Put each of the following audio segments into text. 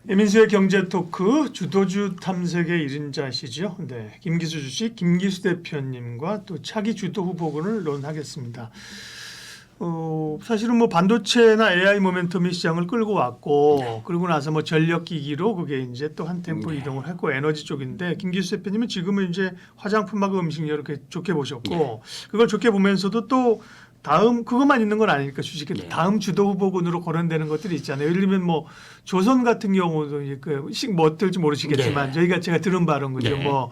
이민수의 경제 토크 주도주 탐색의 1인자시죠. 네, 김기수 주식 김기수 대표님과 또 차기 주도 후보군을 논하겠습니다. 사실은 뭐 반도체나 AI 모멘텀이 시장을 끌고 왔고 그러고 나서 뭐 전력 기기로 그게 이제 또 한 템포 이동을 했고 에너지 쪽인데 김기수 대표님은 지금은 이제 화장품하고 음식 이렇게 좋게 보셨고 그걸 좋게 보면서도 또 다음 그것만 있는 건 아니니까 주식에 다음 주도 후보군으로 거론되는 것들이 있잖아요. 예를 들면 뭐 조선 같은 경우도 뭐 어떨지 모르시겠지만 제가 들은 바로는 그죠. 뭐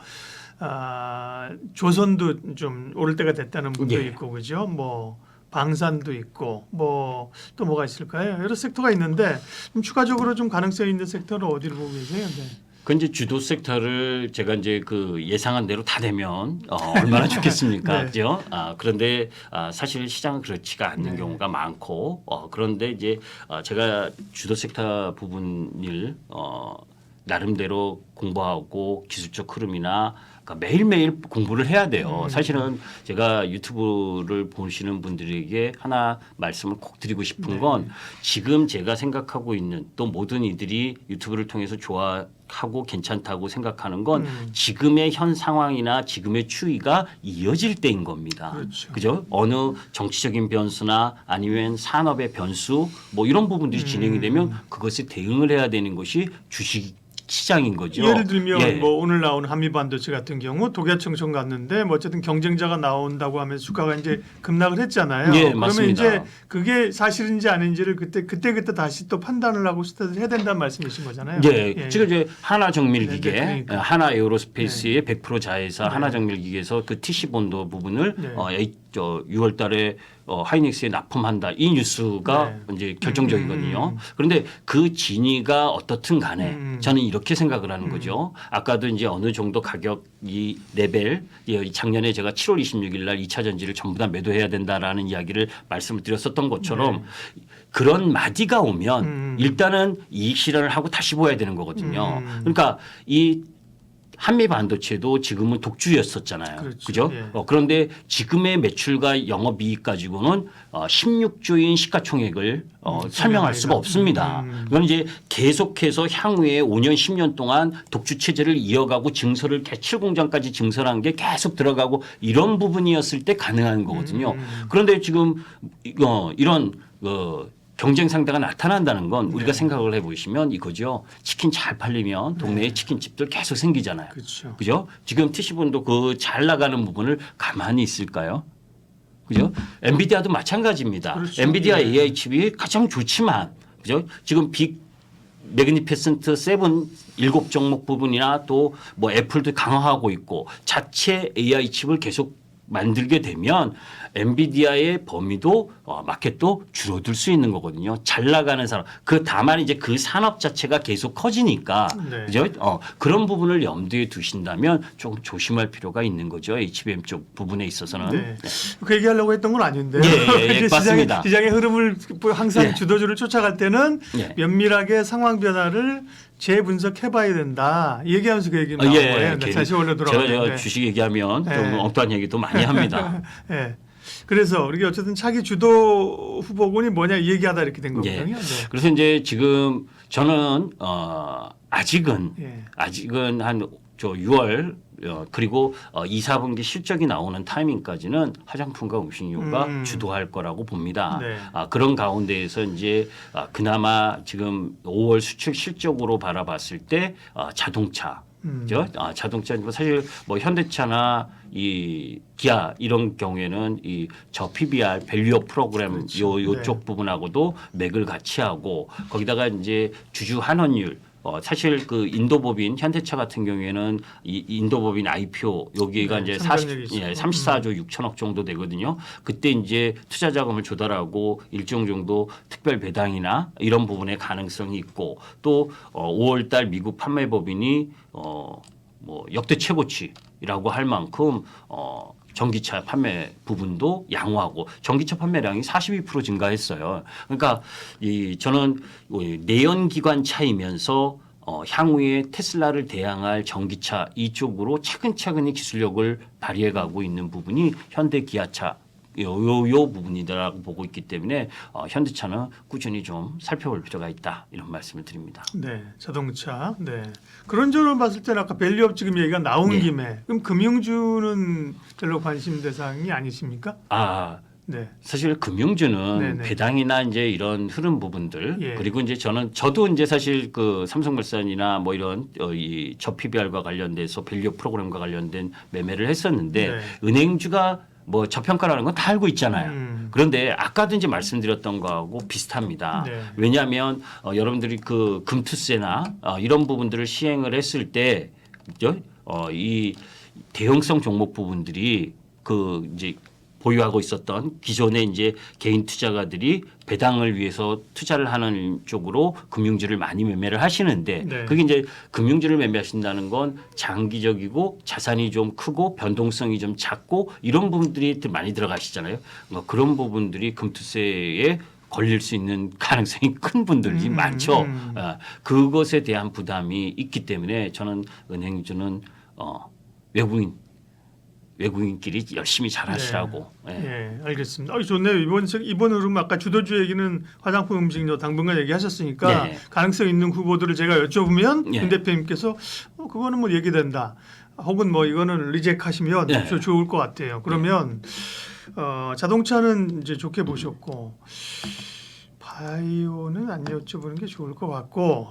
조선도 좀 오를 때가 됐다는 분도 있고 그죠. 뭐 방산도 있고 뭐 또 뭐가 있을까요? 여러 섹터가 있는데 좀 추가적으로 좀 가능성 있는 섹터를 어디를 보고 계세요? 네. 그 이제 주도 섹터를 제가 이제 그 예상한 대로 다 되면 얼마나 좋겠습니까, 네. 그죠? 그런데 사실 시장은 그렇지가 않는 경우가 많고 그런데 이제 제가 주도 섹터 부분을 나름대로 공부하고 기술적 흐름이나 그러니까 매일매일 공부를 해야 돼요. 사실은 제가 유튜브를 보시는 분들에게 하나 말씀을 꼭 드리고 싶은 건 지금 제가 생각하고 있는 또 모든 이들이 유튜브를 통해서 좋아하고 괜찮다고 생각하는 건 지금의 현 상황이나 지금의 추이가 이어질 때인 겁니다. 그렇죠. 그죠? 어느 정치적인 변수나 아니면 산업의 변수 뭐 이런 부분들이 진행이 되면 그것에 대응을 해야 되는 것이 주식 시장인 거죠. 예를 들면 뭐 오늘 나오는 한미반도체 같은 경우 독야청청 갔는데 뭐 어쨌든 경쟁자가 나온다고 하면서 주가가 이제 급락을 했잖아요. 그러면 맞습니다. 이제 그게 사실인지 아닌지를 그때 다시 또 판단을 하고 스타트를 해야 된다는 말씀이신 거잖아요. 지금 이제 하나정밀기계, 그러니까. 하나에어로스페이스의 100% 자회사 하나정밀기계에서 그 TC 본도 부분을 6월달에 하이닉스에 납품한다 이 뉴스가 이제 결정적이거든요. 그런데 그 진위가 어떻든 간에 저는 이렇게 생각을 하는 거죠. 아까도 이제 어느 정도 가격 이 레벨 작년에 제가 7월 26일 날 2차 전지를 전부 다 매도해야 된다라는 이야기를 말씀을 드렸었던 것처럼 그런 마디가 오면 일단은 이익 실현을 하고 다시 보아야 되는 거거든요. 그러니까 이 한미 반도체도 지금은 독주였었잖아요. 그죠? 그런데 지금의 매출과 영업이익 가지고는 16조인 시가총액을 설명할 수가 없습니다. 그건 이제 계속해서 향후에 5년, 10년 동안 독주 체제를 이어가고 증설을 개칠 공장까지 증설한 게 계속 들어가고 이런 부분이었을 때 가능한 거거든요. 그런데 지금 이런 경쟁 상대가 나타난다는 건 우리가 생각을 해보시면 이거죠. 치킨 잘 팔리면 동네에 치킨집들 계속 생기잖아요. 그죠? 지금 TC본도 그 잘 나가는 부분을 가만히 있을까요? 그죠? 엔비디아도 마찬가지입니다. 엔비디아 AI 칩이 가장 좋지만 그죠? 지금 빅 매그니피센트 7 종목 부분이나 또 뭐 애플도 강화하고 있고 자체 AI 칩을 계속 만들게 되면 엔비디아의 범위도 마켓도 줄어들 수 있는 거거든요. 잘 나가는 산업. 다만 이제 그 산업 자체가 계속 커지니까 그죠? 그런 부분을 염두에 두신다면 좀 조심할 필요가 있는 거죠. HBM 쪽 부분에 있어서는. 그 얘기하려고 했던 건 아닌데 맞습니다. 시장의 흐름을 항상 주도주를 쫓아갈 때는 면밀하게 상황 변화를 재분석해봐야 된다. 얘기하면서 그 얘기 나온 거예요. 다시 올려 돌아가는데. 제가 주식 얘기하면 좀 엉뚱한 얘기도 많이 합니다. 그래서 우리가 어쨌든 차기 주도 후보군이 뭐냐 이 얘기하다 이렇게 된 거거든요. 그래서 이제 지금 저는 아직은 한 6월 그리고 2, 4분기 실적이 나오는 타이밍까지는 화장품과 음식료가 주도할 거라고 봅니다. 그런 가운데에서 이제 그나마 지금 5월 수출 실적으로 바라봤을 때 자동차 자동차 사실 뭐 현대차나 이 기아 이런 경우에는 이 저 PBR 밸류업 프로그램 요쪽 부분하고도 맥을 같이 하고 거기다가 이제 주주 환원율 사실 그 인도법인 현대차 같은 경우에는 이 인도법인 IPO 여기가 이제 34조 6천억 정도 되거든요. 그때 이제 투자 자금을 조달하고 일정 정도 특별 배당이나 이런 부분의 가능성이 있고 또 5월 달 미국 판매법인이 뭐 역대 최고치라고 할 만큼 전기차 판매 부분도 양호하고 전기차 판매량이 42% 증가했어요. 그러니까 저는 내연기관 차이면서 향후에 테슬라를 대항할 전기차 이쪽으로 차근차근히 기술력을 발휘해가고 있는 부분이 현대 기아차 요 부분이라고 보고 있기 때문에 현대차는 꾸준히 좀 살펴볼 필요가 있다 이런 말씀을 드립니다. 네, 자동차. 네. 그런 점으로 봤을 때는 아까 밸류업 지금 얘기가 나온 예. 김에 그럼 금융주는 별로 관심 대상이 아니십니까? 네. 사실 금융주는 네네. 배당이나 이제 이런 흐름 부분들 예. 그리고 이제 저도 이제 사실 그 삼성물산이나 뭐 이런 이 저PBR과 관련돼서 밸류 프로그램과 관련된 매매를 했었는데 네. 은행주가 뭐 저평가라는 건 다 알고 있잖아요. 그런데 아까도 이제 말씀드렸던 거하고 비슷합니다. 네. 왜냐하면 여러분들이 그 금투세나 이런 부분들을 시행을 했을 때 이 대형성 종목 부분들이 그 이제 보유하고 있었던 기존의 이제 개인 투자가들이 배당을 위해서 투자를 하는 쪽으로 금융주를 많이 매매를 하시는데 네. 그게 이제 금융주를 매매하신다는 건 장기적이고 자산이 좀 크고 변동성이 좀 작고 이런 부분들이 많이 들어가시잖아요. 그런 부분들이 금투세에 걸릴 수 있는 가능성이 큰 분들이 많죠. 그것에 대한 부담이 있기 때문에 저는 은행주는 외국인끼리 열심히 잘하시라고. 네. 예, 알겠습니다. 좋네요. 이번 흐름 아까 주도주 얘기는 화장품 음식료 당분간 얘기하셨으니까 네. 가능성 있는 후보들을 제가 여쭤보면 네. 윤 대표님께서 그거는 뭐 얘기된다. 혹은 뭐 이거는 리젝하시면 네. 좋을 것 같아요. 그러면 자동차는 이제 좋게 보셨고 바이오는 안 여쭤보는 게 좋을 것 같고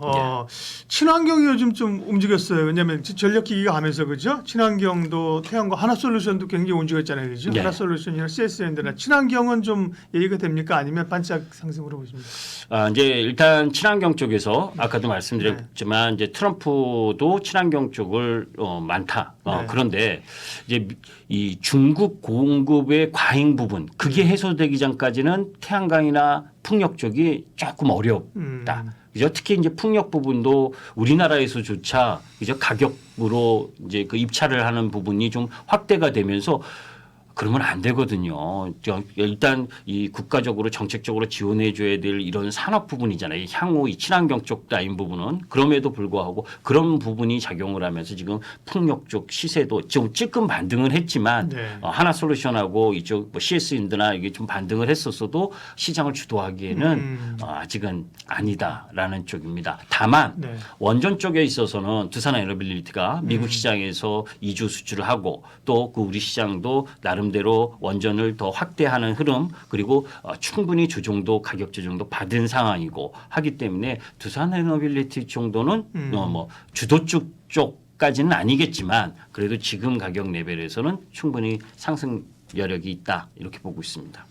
친환경이 요즘 좀 움직였어요. 왜냐하면 전력기기가 하면서 그죠? 친환경도 태양광 하나솔루션도 굉장히 움직였잖아요, 그죠? 네. 하나솔루션이나 CSND나 친환경은 좀 얘기가 됩니까? 아니면 반짝 상승으로 보십니까? 이제 일단 친환경 쪽에서 아까도 말씀드렸지만 이제 트럼프도 친환경 쪽을 많다. 네. 그런데 이제 이 중국 공급의 과잉 부분 그게 해소되기 전까지는 태양광이나 풍력 쪽이 조금 어렵다. 그죠? 특히 이제 풍력 부분도 우리나라에서조차 그죠? 가격으로 이제 그 입찰을 하는 부분이 좀 확대가 되면서 그러면 안 되거든요. 일단 이 국가적으로 정책적으로 지원해 줘야 될 이런 산업 부분이잖아요. 향후 이 친환경 쪽 라인 부분은 그럼에도 불구하고 그런 부분이 작용을 하면서 지금 풍력 쪽 시세도 좀 찔끔 반등을 했지만 네. 하나솔루션하고 이쪽 뭐 CS-인드나 이게 좀 반등을 했었어도 시장을 주도하기에는 아직은 아니다라는 쪽입니다. 다만 네. 원전 쪽에 있어서는 두산에너빌리티가 미국 시장에서 이주 수출을 하고 또 그 우리 시장도 나름대로 원전을 더 확대하는 흐름 그리고 충분히 조정도 가격 조정도 받은 상황이고 하기 때문에 두산에너빌리티 정도는 뭐 주도주 쪽까지는 아니겠지만 그래도 지금 가격 레벨에서는 충분히 상승 여력이 있다 이렇게 보고 있습니다.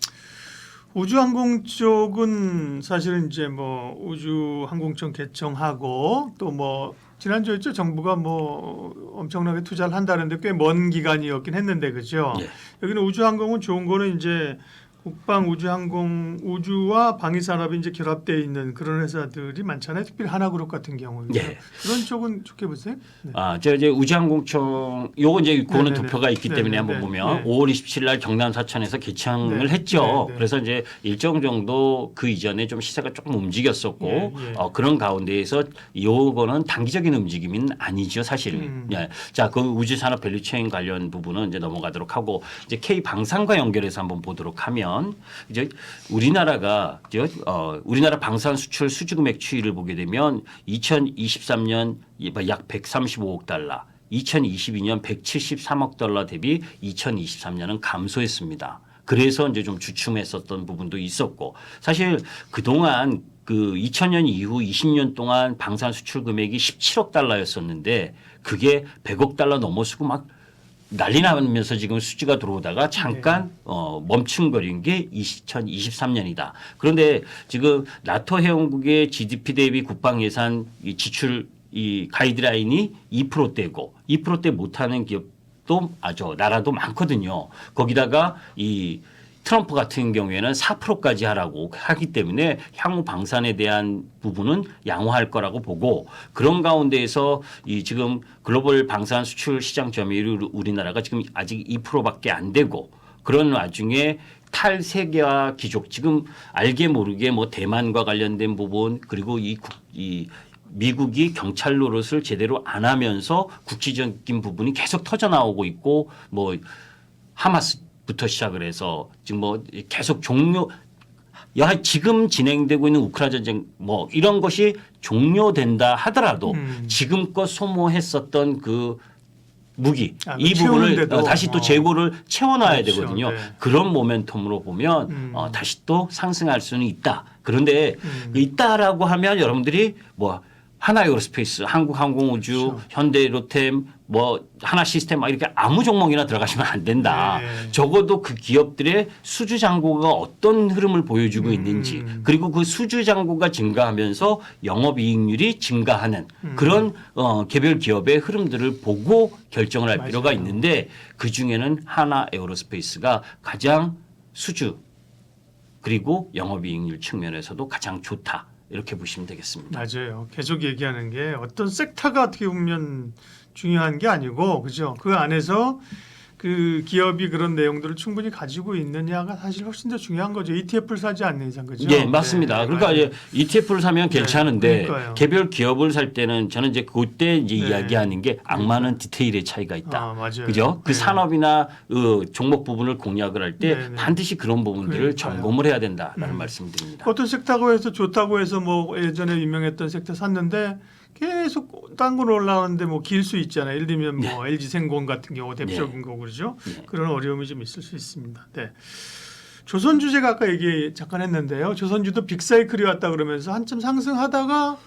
우주항공 쪽은 사실은 이제 뭐 우주항공청 개청하고 또 뭐 지난주였죠. 정부가 뭐 엄청나게 투자를 한다는데 꽤 먼 기간이었긴 했는데 그죠. 네. 여기는 우주항공은 좋은 거는 이제 국방 우주항공 우주와 방위산업이 이제 결합되어 있는 그런 회사들이 많잖아요. 특별히 하나그룹 같은 경우. 네. 그런 쪽은 좋게 보세요. 네. 저 이제 우주항공청 요거 이제 그거는 네네네. 도표가 있기 때문에 네네네. 한번 보면 네. 5월 27일 날 경남 사천에서 개청을 네. 했죠. 네네. 그래서 이제 일정 정도 그 이전에 좀 시세가 조금 움직였었고 예. 그런 가운데에서 요거는 단기적인 움직임은 아니죠, 사실은. 예. 자, 그 우주산업 밸류체인 관련 부분은 이제 넘어가도록 하고 이제 K 방산과 연결해서 한번 보도록 하면 이제 우리나라가 우리나라 방산 수출 수주금액 추이를 보게 되면 2023년 약 135억 달러, 2022년 173억 달러 대비 2023년은 감소했습니다. 그래서 이제 좀 주춤했었던 부분도 있었고 사실 그동안 그 2000년 이후 20년 동안 방산 수출 금액이 17억 달러였었는데 그게 100억 달러 넘어서고 막 난리 나면서 지금 수지가 들어오다가 잠깐 멈춤거린 게 2023년이다. 그런데 지금 나토 회원국의 GDP 대비 국방 예산 지출 이 가이드라인이 2%대고 2%대 못하는 기업도 나라도 많거든요. 거기다가 이 트럼프 같은 경우에는 4%까지 하라고 하기 때문에 향후 방산에 대한 부분은 양호할 거라고 보고 그런 가운데에서 이 지금 글로벌 방산 수출 시장 점유율이 우리나라가 지금 아직 2%밖에 안 되고 그런 와중에 탈세계화 기족 지금 알게 모르게 뭐 대만과 관련된 부분 그리고 이 미국이 경찰 노릇을 제대로 안 하면서 국지적인 부분이 계속 터져 나오고 있고 뭐 하마스 부터 시작을 해서 지금 뭐 계속 지금 진행되고 있는 우크라이나 전쟁 뭐 이런 것이 종료된다 하더라도 지금껏 소모했었던 그 무기 이 부분을 다시 또 재고를 채워놔야 그렇죠. 되거든요. 네. 그런 모멘텀으로 보면 다시 또 상승할 수는 있다. 그런데 있다라고 하면 여러분들이 뭐 하나에어로스페이스, 한국항공우주, 그렇죠. 현대로템, 뭐 하나시스템 막 이렇게 아무 종목이나 들어가시면 안 된다. 네. 적어도 그 기업들의 수주 잔고가 어떤 흐름을 보여주고 있는지 그리고 그 수주 잔고가 증가하면서 영업이익률이 증가하는 그런 개별 기업의 흐름들을 보고 결정을 할 필요가 있는데 그 중에는 하나에어로스페이스가 가장 수주 그리고 영업이익률 측면에서도 가장 좋다. 이렇게 보시면 되겠습니다. 맞아요. 계속 얘기하는 게 어떤 섹터가 어떻게 보면 중요한 게 아니고 그죠? 그 안에서 그 기업이 그런 내용들을 충분히 가지고 있느냐가 사실 훨씬 더 중요한 거죠. ETF를 사지 않는 이상 그죠? 네, 맞습니다. 네, 그러니까 이제 ETF를 사면 괜찮은데 그러니까요. 개별 기업을 살 때는 저는 이제 그때 이제 네. 이야기하는 게 악마는 디테일의 차이가 있다. 아, 맞아요. 그죠? 그 네. 산업이나 종목 부분을 공략을 할 때 네, 네. 반드시 그런 부분들을 그러니까요. 점검을 해야 된다라는 말씀드립니다. 어떤 섹터가 해서 좋다고 해서 뭐 예전에 유명했던 섹터 샀는데 계속 딴 건 올라가는데 뭐 길 수 있잖아요. 예를 들면 뭐 LG생공 같은 경우 대표적인 거고 그러죠. 네. 그런 어려움이 좀 있을 수 있습니다. 네. 조선주 제가 아까 얘기 잠깐 했는데요. 조선주도 빅사이클이 왔다 그러면서 한참 상승하다가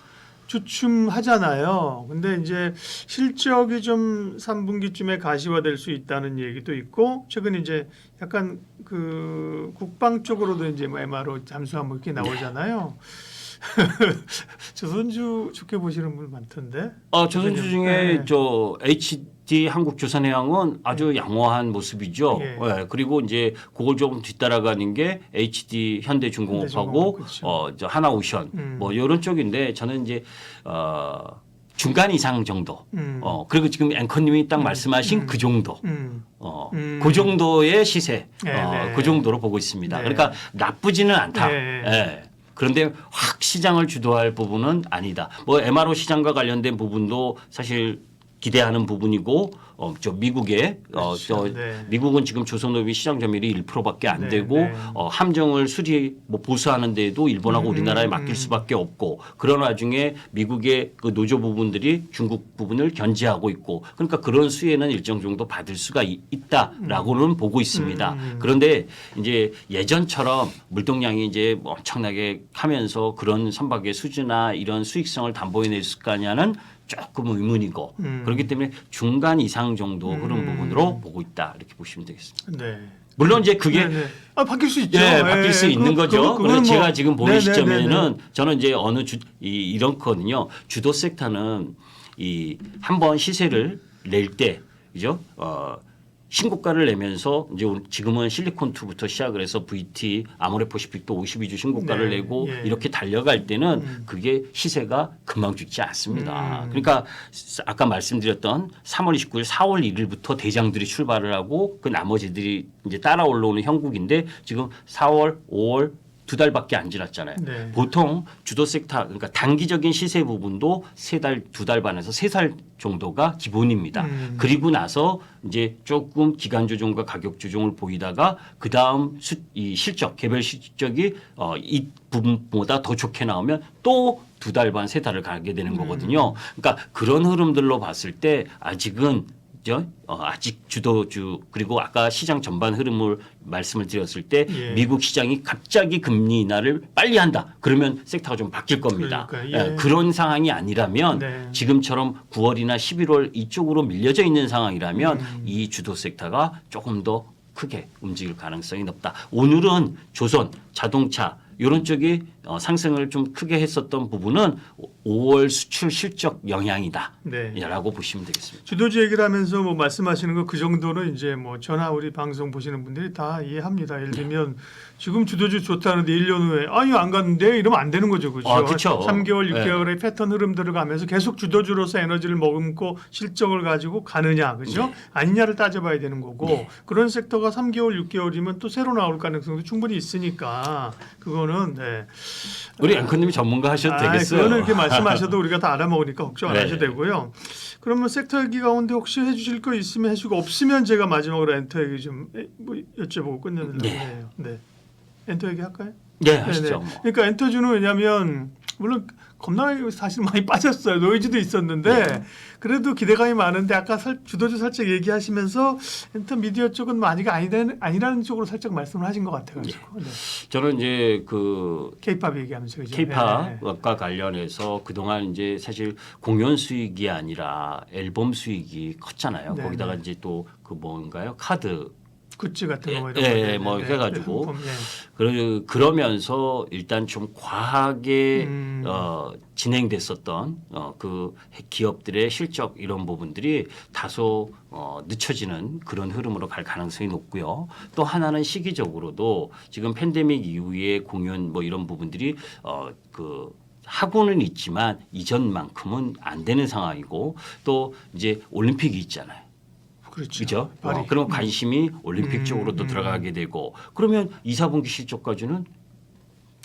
주춤하잖아요. 근데 이제 실적이 좀 3분기쯤에 가시화될 수 있다는 얘기도 있고 최근 이제 약간 그 국방 쪽으로도 이제 뭐 MRO 잠수함 뭐 이렇게 나오잖아요. 조선주 좋게 보시는 분 많던데. 조선주 중에 네. 저 HD 한국조선해양은 아주 양호한 모습이죠. 예. 예, 그리고 이제 그걸 조금 뒤따라가는 게 HD 현대중공업하고 그렇죠. 저 하나오션 뭐 이런 쪽인데 저는 이제 중간 이상 정도. 그리고 지금 앵커님이 딱 말씀하신 그 정도. 그 정도의 시세. 네. 그 정도로 보고 있습니다. 네. 그러니까 나쁘지는 않다. 네. 예. 그런데 확 시장을 주도할 부분은 아니다. 뭐 MRO 시장과 관련된 부분도 사실 기대하는 부분이고 저 미국의 그렇죠. 네. 미국은 지금 조선업이 시장 점유율이 1%밖에 안 네, 되고 네. 함정을 뭐 보수하는 데에도 일본하고 우리나라에 맡길 수밖에 없고 그런 와중에 미국의 그 노조 부분들이 중국 부분을 견제하고 있고 그러니까 그런 수혜는 일정 정도 받을 수가 있다라고는 보고 있습니다. 그런데 이제 예전처럼 물동량이 이제 엄청나게 하면서 그런 선박의 수주나 이런 수익성을 담보해낼 수 있느냐는 조금 의문이고 그렇기 때문에 중간 이상 정도 그런 부분으로 보고 있다 이렇게 보시면 되겠습니다. 네. 물론 이제 그게 바뀔 수 있죠. 예, 바뀔 수 있는 거죠. 그런데 제가 지금 보는 네, 시점에는 저는 이제 이렇거든요. 주도 섹터는 한번 시세를 낼 때 그죠? 신고가를 내면서 이제 지금은 실리콘2부터 시작을 해서 VT, 아모레퍼시픽도 52주 신고가를 네, 내고 예. 이렇게 달려갈 때는 그게 시세가 금방 죽지 않습니다. 그러니까 아까 말씀드렸던 3월 29일, 4월 1일부터 대장들이 출발을 하고 그 나머지들이 이제 따라 올라오는 형국인데 지금 4월, 5월 2달밖에 안 지났잖아요. 네. 보통 주도 섹터 그러니까 단기적인 시세 부분도 3달, 2달 반에서 3달 정도가 기본입니다. 그리고 나서 이제 조금 기간 조정과 가격 조정을 보이다가 그 다음 이 실적 개별 실적이 이 부분보다 더 좋게 나오면 또 2달 반, 3달을 가게 되는 거거든요. 그러니까 그런 흐름들로 봤을 때 아직은 아직 주도주 그리고 아까 시장 전반 흐름을 말씀을 드렸을 때 예. 미국 시장이 갑자기 금리 인하를 빨리 한다. 그러면 섹터가 좀 바뀔 겁니다. 그러니까요. 예. 그런 상황이 아니라면 네. 지금처럼 9월이나 11월 이쪽으로 밀려져 있는 상황이라면 이 주도 섹터가 조금 더 크게 움직일 가능성이 높다. 오늘은 조선, 자동차 이런 쪽이 상승을 좀 크게 했었던 부분은 5월 수출 실적 영향이다. 네. 라고 보시면 되겠습니다. 주도주 얘기를 하면서 뭐 말씀하시는 거 그 정도는 이제 뭐 저나 우리 방송 보시는 분들이 다 이해합니다. 예를 들면 지금 주도주 좋다는데 1년 후에 이거 안 갔는데 이러면 안 되는 거죠. 그렇죠? 그렇죠. 3개월, 6개월의 패턴 흐름들을 가면서 계속 주도주로서 에너지를 머금고 실적을 가지고 가느냐. 그죠? 네. 아니냐를 따져봐야 되는 거고 네. 그런 섹터가 3개월, 6개월이면 또 새로 나올 가능성도 충분히 있으니까 그거 그러면은 네. 우리 앵커님이 전문가 하셔도 되겠어요. 그거는 이렇게 말씀하셔도 우리가 다 알아먹으니까 걱정 안 네. 하셔도 되고요. 그러면 섹터 얘기 가운데 혹시 해주실 거 있으면 해주고 없으면 제가 마지막으로 엔터 얘기 좀 뭐 여쭤보고 끝내려고 해요. 네. 엔터 얘기 할까요? 네, 하시죠. 뭐. 그러니까 엔터주는 왜냐하면 물론 겁나 사실 많이 빠졌어요. 노이즈도 있었는데 네. 그래도 기대감이 많은데 아까 주도주 살짝 얘기하시면서 엔터 미디어 쪽은 뭐 아니라는 쪽으로 살짝 말씀을 하신 것 같아가지고. 네. 저는 이제 그 K-팝 얘기하면서 그죠? K-팝과 관련해서 그동안 이제 사실 공연 수익이 아니라 앨범 수익이 컸잖아요. 네, 거기다가 네. 이제 또 그 뭔가요? 카드 굿즈 같은 거 이런 예, 거. 뭐 네, 해가지고 네. 그러면서 일단 좀 과하게 음. 진행됐었던 그 기업들의 실적 이런 부분들이 다소 늦춰지는 그런 흐름으로 갈 가능성이 높고요. 또 하나는 시기적으로도 지금 팬데믹 이후에 공연 뭐 이런 부분들이 그 하고는 있지만 이전만큼은 안 되는 상황이고 또 이제 올림픽이 있잖아요. 그렇죠. 그죠? 그런 관심이 올림픽 쪽으로 또 들어가게 되고 그러면 2, 4분기 실적까지는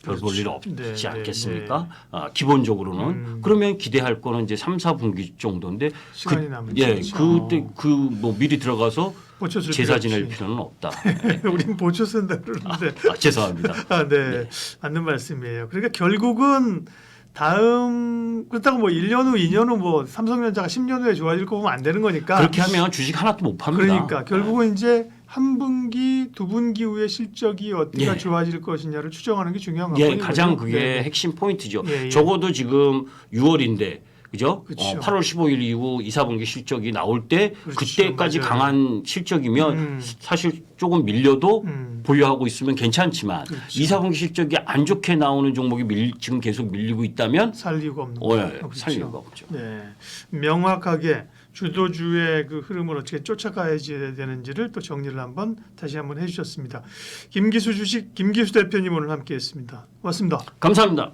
별 볼 일 없지 네, 않겠습니까? 기본적으로는 그러면 기대할 거는 이제 3, 4분기 정도인데 시간이 남은 그때 그 뭐 미리 들어가서 보초 쓸 제사 필요 지낼 없이. 필요는 없다. 우린 보초 쓴다 그러는데. 죄송합니다. 네. 맞는 말씀이에요. 그러니까 결국은 그렇다고 뭐 1년 후, 2년 후 뭐 삼성전자가 10년 후에 좋아질 거 보면 안 되는 거니까. 그렇게 하면 주식 하나도 못 팝니다. 그러니까 결국은 이제 한 분기, 두 분기 후에 실적이 어디가 예. 좋아질 것이냐를 추정하는 게 중요한 거거든요. 예, 가장 그게 핵심 포인트죠. 예. 적어도 지금 6월인데 그죠? 그렇죠. 8월 15일 이후 2, 4분기 실적이 나올 때 그렇죠. 그때까지 맞아요. 강한 실적이면 사실 조금 밀려도 보유하고 있으면 괜찮지만 그렇죠. 2, 4분기 실적이 안 좋게 나오는 종목이 지금 계속 밀리고 있다면 살 이유가 없는 예, 거죠. 살 그렇죠. 이유가 없죠. 네, 명확하게 주도주의 그 흐름을 어떻게 쫓아가야 되는지를 또 정리를 다시 한번 해주셨습니다. 김기수 대표님 오늘 함께했습니다. 고맙습니다. 감사합니다.